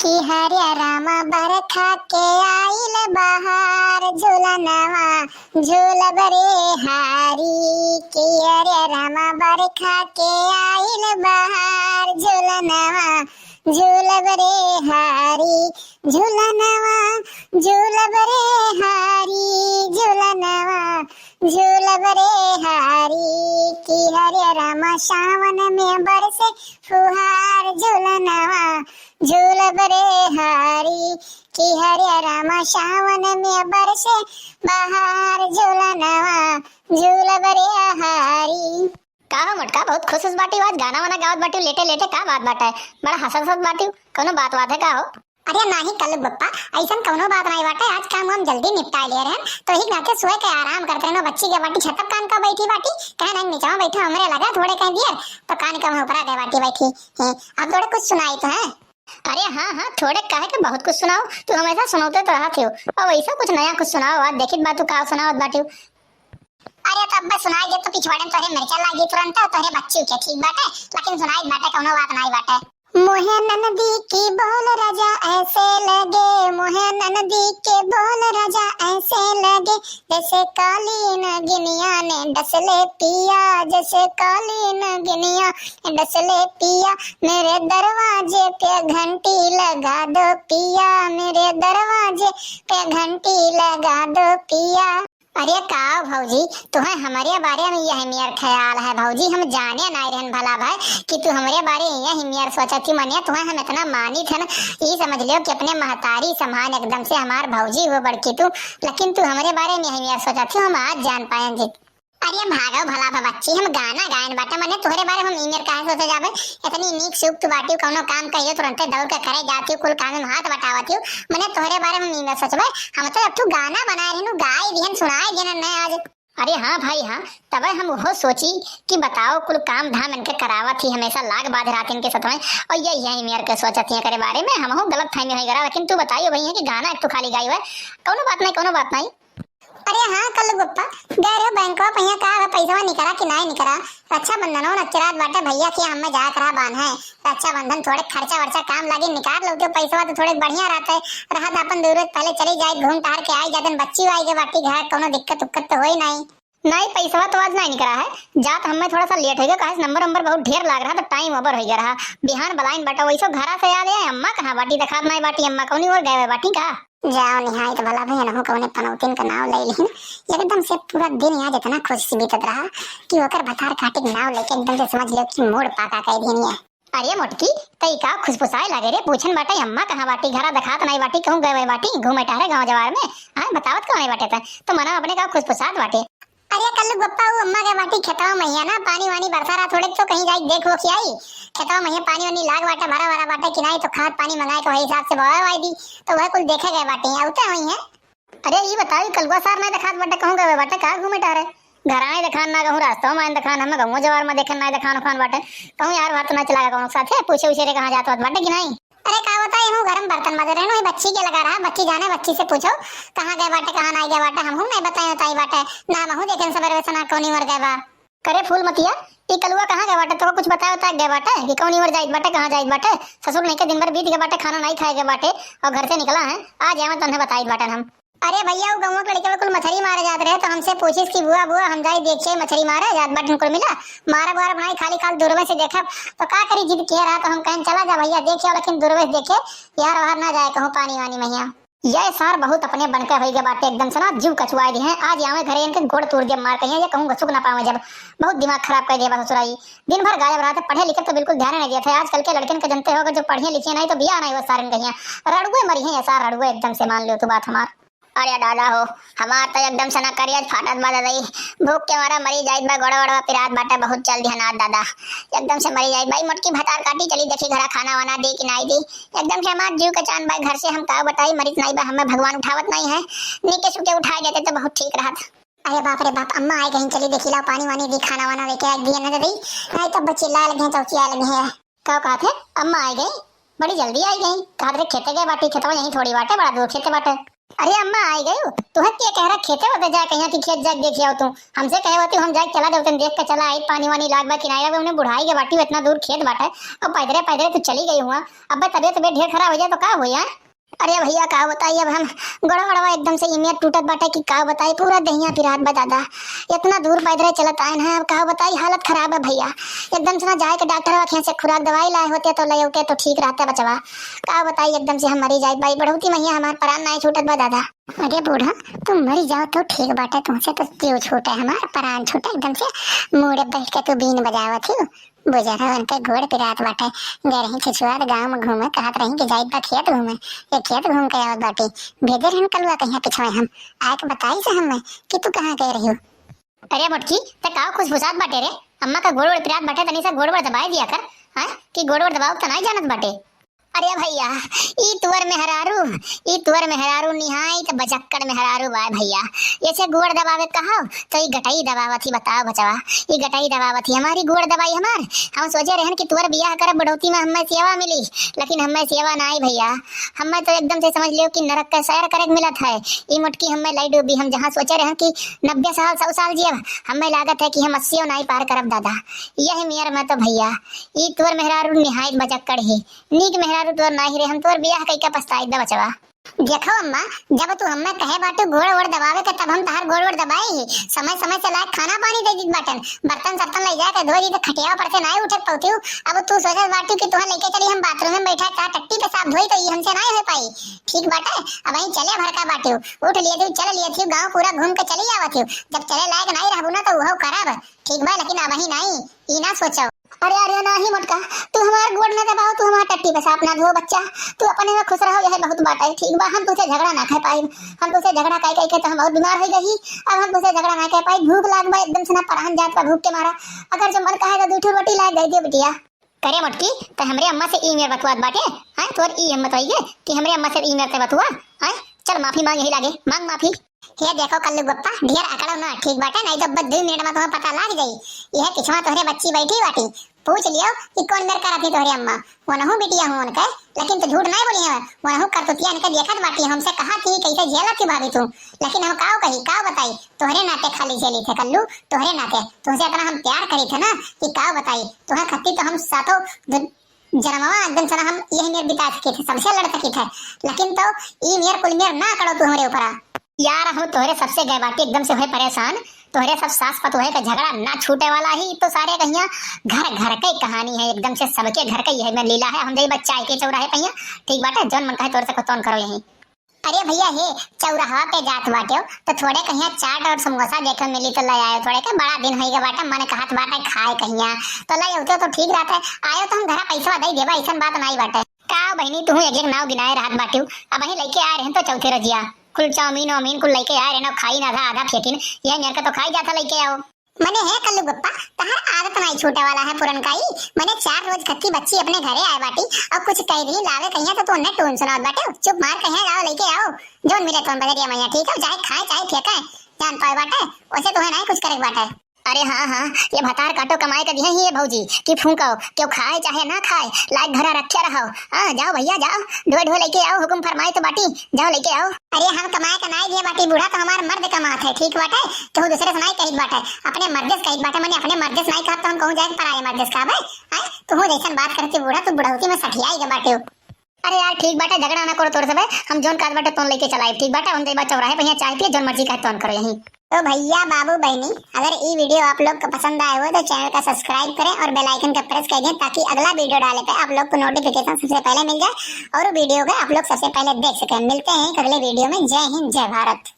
कि हरे रामा बरखा के आइल बहार झूलनवा झूलब रे हारी। कि हरे रामा बरखा के आइल बहार झूलनवा झूलब रे हारी। झूलनवा झूलब रे हारी झूलनवा झूलब रे हारी। कि हरे रामा सावन में बरसे फुहार झूलनवा झूलब रे हारी। कि हरे रामा सावन में बरसे बहार झूलनवा झूलब रे हारी। का हो मोटका बहुत खुश बाटी आज गाना वाना गावत बाटी लेटे लेटे का बात बाटे बड़ा हंसत बाटी कोनो बात है का हो? अरे नाही कल बप्पा ऐसन कोनो बात नहीं बाटे। आज काम हम जल्दी निपटा ले रहे हैं तो ही नाके सोए के आराम करते रहे। बच्ची के बाटी छत कान का बैठी बाटी कह नहीं नीचे बैठा हमरे लगा थोड़े कह दिए तो कान का ऊपर के बाटी बैठी है। अब थोड़े कुछ सुनाई तो है। अरे हाँ हाँ थोड़े कहे के बहुत कुछ सुनाओ तू हमेशा सुनाते तो रहा थे और वैसा कुछ नया कुछ सुनाओ आज देखित बात तू का सुनाओ बाटी। अरे तो अब सुनाई दे तो पिछवाड़े में तोरे मिर्चा लागी तुरंत तोरे बच्ची के ठीक बाटे लेकिन सुनाई बाटे कोनो बात नहीं बाटे। मोहे ननदी की बोल राजा ऐसे लगे मोहे ननदी के बोल राजा ऐसे लगे जैसे कालीन गिनिया ने डसले पिया जैसे कालीन गिनिया ने डसले पिया। मेरे दरवाजे पे घंटी लगा दो पिया मेरे दरवाजे पे घंटी लगा दो पिया। अरे का भौजी तुम्हें हमारे बारे में यह मियर ख्याल है भौजी हम जाने नहीं रहन भला भाई कि तू हमारे बारे यह मियर सोचा थी मनिया तुम्हें हम इतना मानी थे ना ये समझ लियो कि अपने महतारी समान एकदम से हमार भौजी हो बड़की तू लेकिन तू हमारे बारे में यह मियर सोचा थी हम आज जान पाएंगे। अरे भागो भला बच्ची हम गाना गायन बाटे मने तोहरे बारे में ईमेल काहे सोचे जाबे इतनी नीक सुख तू बाटी कोनो काम कहियो तुरंत दौड़ के करे जाती कुल काम में हाथ बटावती मने तोहरे बारे में ईमेल सोचबे हम तो अब तू गाना बना रही नु गाय दिहन सुनाए देना न आज। अरे हाँ भाई हाँ तब हम वो सोची कि बताओ कुल काम धाम इनके करावा थी हमेशा लाग बाध रात इनके साथ में और यही मेयर के सोचा थी करे बारे में हम गलत फहमी नहीं करा लेकिन तू बताइयो भैया कि गाना एक तो खाली गाई है कोनो बात नहीं। अरे हाँ कल गुप्पा गए रहे बैंक भैया का पैसा निकला कि नहीं निकला रक्षाबंधन हो नचरात बाटे भैया की हमें जा करा बान है रक्षाबंधन थोड़े खर्चा वर्चा काम लगे निकाल लो तो पैसा तो थोड़े बढ़िया रहते रहत अपन जरूरत पहले चली जाए घूम टहल के आई जाते बच्ची आई के बाटी घर कोनो दिक्कत उक्कत तो होई नहीं पैसा तो आज नहीं निकला है जात हमें थोड़ा सा लेट हो गया कहा नंबर बहुत ढेर लग रहा तो टाइम ओवर हो गया रहा बिहान बलाइन बाटा वैसे घरा से याद है अम्मा कहाँ बाटी दिखा नहीं बाटी अम्मा कौन और गए बाटी कहा जाओ निहाई तो भला भैया नहु कौने पनौतिन का नाम ले लिन एकदम से पूरा दिन आज इतना खुश बीतत रहा कि ओकर भतार काटे के नाम लेके एकदम से समझ लो कि मोड़ पाका कह दिन है। अरे मोटकी तई का खुशफुसाए लगे रे पूछन बाटे अम्मा कहाँ बाटी घरा दिखात नहीं बाटी कहूं गए बाटी घूमे टहरे गांव जवार में हां बतावत कौन बाटे था तो मना अपने का खुशफुसात बाटे। अरे कल गप्पा वो अम्मा के बाटी खेताव मैया ना पानी वानी बरसा रहा थोड़े तो कहीं जाई देखो कि आई खेताव मैया पानी वानी लाग बाटा भरा बाटा कि नहीं तो खाद पानी मंगाए तो वही हिसाब से बवा आई दी तो वह कुल देखे गए बाटे आउते हुई है। अरे ये बताओ कलवा सार नहीं दिखात बाटा कहूं गए बाटा का घूमे टहरे घर आए दिखान ना कहूं रास्ता में दिखान हमें गांव जवार में देखन ना दिखान खान बाटे कहूं यार बात ना चला कौन साथ है पूछे उसे कहां जात बाटे कि नहीं। अरे का बताए हूं गरम बर्तन मजे रहनो ये बच्ची के लगा रहा बच्ची जाने बच्ची से पूछो कहां गए बाटे कहां नहीं गए बाटे हम नहीं बताए बताई बाटे ना महू देखें सबर वैसा ना कोनी मर गए बा करे फूल मतिया ये कलुआ कहां गए बाटे तो कुछ बताओ ता गए बाटे कि कौन और जाइत बाटे कहां जाइत बाटे ससुर नहीं के दिन भर बीत गए बाटे खाना नहीं खाए गए बाटे और घर से निकला है आज आवे तो उन्हें बताई बाटे हम। अरे भैया वो गांव के लड़के कुल मछली मारे जाते रहे तो हमसे पूछिस कि बुआ बुआ हम जाई देखिए मछली मारे जात बाटे को मिला मारा बुआ बनाई खाली खाल दूरवे से देखा तो का करी जिद किया रहा तो हम कहें चला जा भैया देखिए लेकिन दूरवे से देखे यार बाहर ना जाए कहूं पानी वानी मैया ये सार बहुत अपने बनकर हो गए बाटे एकदम से ना जीव कचुआए दी हैं आज आवे घरे इनके गोड़ तोड़ के मार कहीं ये कहूं घसुक ना पावे जब बहुत दिमाग खराब कर दिया ससुराई दिन भर गायब रहा पढ़े लिखे तो बिल्कुल ध्यान नहीं दिया था आजकल के लड़के के जनते होगा जो पढ़े लिखे नहीं तो बिया नहीं वो सारे कहीं रड़ुए मरी है सार रड़ुए एकदम से मान लो तू बात हमार। अरे दादा हो हमार तो एकदम से ना करिया फाटत बादा रही भूख के मारा मरी जाइत बा गोड़ा वड़ा पिरात बाटा बहुत चल ध्यान दादा एकदम से मरी जाइत भाई मोटकी भतार काटी चली देखी घरा खाना वाना दे कि नहीं दी एकदम से हमार जीव का चांद भाई घर से हम का बताई मरीत नहीं बा हमें भगवान उठावत नहीं है नीके सुके उठाए देते तो बहुत ठीक रहत। अरे बाप रे बाप अम्मा आई कहीं चली देखी ला पानी वानी दी खाना वाना लेके आई दिए ना दी नहीं तो बच्चे ला लगे चौकी आ लगे है क्या कहा थे अम्मा आई गई बड़ी जल्दी आई गई कहा खेते गए बाटी खेतवा यहीं थोड़ी बाटे बड़ा दूर खेते बाटे अरे अम्मा आई गई हो तू है क्या कह रहा खेते होते जाए कहीं की खेत जाके देखिए हो तू हमसे कहे होती हम जाके चला देते देख के चला आई पानी वानी लाग बा किनारे उन्हें बुढ़ाई के बाटी इतना दूर खेत बाटा है और पैदरे पैदरे तू चली गई हुआ अब तबियत ढेर खराब हो जाए तो का हो यार। अरे भैया का बताइए अब हम गोड़ा वड़वा एकदम से इमियत टूटत बाटा कि का बताई पूरा दहिया पिरात बा दादा इतना दूर पैदरे चलत आए हैं अब का बताई हालत खराब है भैया एकदम से ना जाए के डॉक्टर वहाँ से खुराक दवाई लाए होते तो ले होते तो ठीक रहता बचवा का बताई एकदम से हम मरी जाए भाई बढ़ोती मैया हमार प्राण नहीं छूटत बा दादा। अरे बूढ़ा तुम मरी जाओ तो ठीक बाटे तुमसे तो क्यों छूटा हमारा प्राण छूटा एकदम से मुड़े बैठ के तू बीन बजावत थी बुझारा उनके घोड़ पिरात बाटे गए रही छिछुआत गाँव में घूमे कहत रही कि जाइत बा खेत घूमे ये खेत घूम के आवत बाटी भेजे रहन कलुआ कहीं पिछवाए हम आके बताई से हमें कि तू कहाँ गए रही हो। अरे मोटकी ते का खुशबुसात बाटे रे अम्मा का गोड़ पिरात बाटे तनी सा गोड़ दबाए दिया कर हां कि गोड़ दबाव त नहीं जानत बाटे। अरे भैया ई तुअर मेहरारू निहाई त बजक्कड़ मेहरारू बा भैया ऐसे गोड़ दबावे कहा तो ई गटाई दबावत ही बताओ बचवा ई गटाई दबावत ही हमारी गोड़ दबाई हमार हम सोचे रहन कि तुअर बियाह कर बढ़ोती में हमें सेवा मिली लेकिन हमें सेवा ना आई भैया हमें तो एकदम से समझ लियो कि नरक का सैर करे मिलत है ई मोटकी हमें लाई डूबी हम जहाँ सोचे रहन कि 90 साल 100 साल जियब हमें लागत है कि हम 80 नहीं पार करब दादा यही मेयर में तो भैया ई तुअर मेहरारू निहाई बजक्कड़ ही नीक मेहरारू तोर नाही रे हम तोर बियाह कई का पछताई द बचवा। देखो अम्मा जब तू हमें कहे बाटू गोड़ वोड़ दबावे के तब हम तहार गोड़ वोड़ दबाए ही समय से लायक खाना पानी दे दी बाटन बर्तन सर्तन ले जाके धो दी तो खटिया पर से नहीं उठत पौती अब तू सोचत बाटू कि तुहा लेके चली हम बाथरूम में बैठा ता टट्टी पे साफ धोई तो ये हमसे नहीं हो पाई ठीक बाटे अब वहीं चले भरका बाटू उठ लिए थी चल लिए थी गांव पूरा घूम के चली आवत थी जब चले लायक नहीं रहबू ना तो वो खराब ठीक बा लेकिन अब वहीं नहीं ई ना सोचो। अरे अरे नहीं मोटका तू हमार गोड़ न दबाओ तू हमार टट्टी पे साफ ना धो बच्चा तू अपने में खुश रहो यह बहुत बात है ठीक बा हम तुझसे झगड़ा ना कर पाई हम तुझसे झगड़ा कई कई के तो हम बहुत बीमार हो गई अब हम तुझसे झगड़ा ना कर पाई भूख लाग बा एकदम से ना परान जात का भूख के मारा अगर जो मन कहे तो दूठो रोटी ला दे दे बिटिया करे मोटकी तो हमरे अम्मा से ई मेर बतवात बाटे हां तोर ई हिम्मत होई कि हमरे अम्मा से ई मेर से बतवा हां चल माफी मांग यही लागे मांग माफी। ये देखो कल्लू गप्पा ढेर आकड़ो ना ठीक बाटे नहीं तो बस 2 मिनट में तुम्हें पता लग जाई यह पिछवा तोहरे बच्ची बैठी बाटी पूछ लियो कि कौन मेर कराती तोहरे अम्मा वो नहु बिटिया हूं उनके लेकिन तो झूठ नहीं बोली है वो नहु करतुतिया इनके देखत बाटी हमसे कहा थी कैसे झेलत थी भाभी तू लेकिन हम काओ कही काओ बताई तोहरे नाते खाली झेली थे कल्लू तोहरे नाते तुमसे इतना हम प्यार करी थे ना कि काओ बताई तुहे खत्ती तो हम साथों जनमवा एकदम से हम यही मेर बिता सके थे सबसे लड़ सके थे लेकिन तो ई मेर कुल मेर ना करो तू हमरे ऊपर यार हम तोहरे सबसे गए बाटी एकदम से हुए परेशान तोहरे सब सास पतोहे का झगड़ा ना छूटे वाला ही तो सारे कहिया घर घर की कहानी है एकदम से सबके घर का यही में लीला है हम दे बच्चा के चौराहे पहिया ठीक बात है जौन मन कहे तोर से कतौन करो यही। अरे भैया हे चौराहा पे जात बाटे तो थोड़े कहिया चाट और समोसा देखे मिली तो ले आयो थोड़े के बड़ा दिन होई के बाटे मन कहत बाटे खाए कहिया तो ले होते तो ठीक रहते आयो तो हम घर पैसा दे देबा ऐसन बात नहीं बाटे का बहनी तू एक नाव गिनाए रहत बाटू अब वही लेके आ रहे तो चौथे रजिया कुल चाउमीन वामीन कुल लेके आ रहे ना खाई ना आधा फेंकिन यह मेरे का तो खाई जाता लेके आओ मने है कल्लू गप्पा तहर आदत नहीं छूटे वाला है पुरन काई मने 4 रोज खत्ती बच्ची अपने घरे आए बाटी और कुछ कह रही लावे कहिया तो तू ने टोन सुनात बाटे चुप मार कहे आओ लेके आओ जोन मिले तो बदरिया मैया ठीक है चाहे खाए चाहे फेंके जान पाए बाटे वैसे तो है नहीं कुछ करे बाटे। अरे हाँ हाँ ये भतार काटो कमाए का दिए ही है भौजी कि फूंको क्यों खाए चाहे ना खाए लाइक घरा रखे रहो जाओ भैया जाओ ढो लेके आओ हुकुम फरमाए तो बाटी जाओ लेके आओ। अरे हम कमाए का नहीं दिए बाटी बूढ़ा तो हमारा मर्द कमात है ठीक बाटे तो दूसरे से नहीं कही बाटे अपने मर्द से कही बाटे मैंने अपने मर्द से नहीं कहा तो हम कहूं जाए पराए मर्द से कहा तू जैसन बात करती बूढ़ा तो बुढ़ौती में सठियाई के बाटे। अरे यार ठीक बाटे झगड़ा ना करो तोर से हम जोन काज बाटे तोन लेके चलाए ठीक बाटे हम देबा चौराहे पे चाय पिए जोन मर्जी का तोन करो यही। तो भैया बाबू बहनी अगर ये वीडियो आप लोग को पसंद आया हो तो चैनल का सब्सक्राइब करें और बेल आइकन का प्रेस कर दें ताकि अगला वीडियो डाले पे आप लोग को नोटिफिकेशन सबसे पहले मिल जाए और वीडियो को आप लोग सबसे पहले देख सकें। मिलते हैं अगले वीडियो में। जय हिंद जय भारत।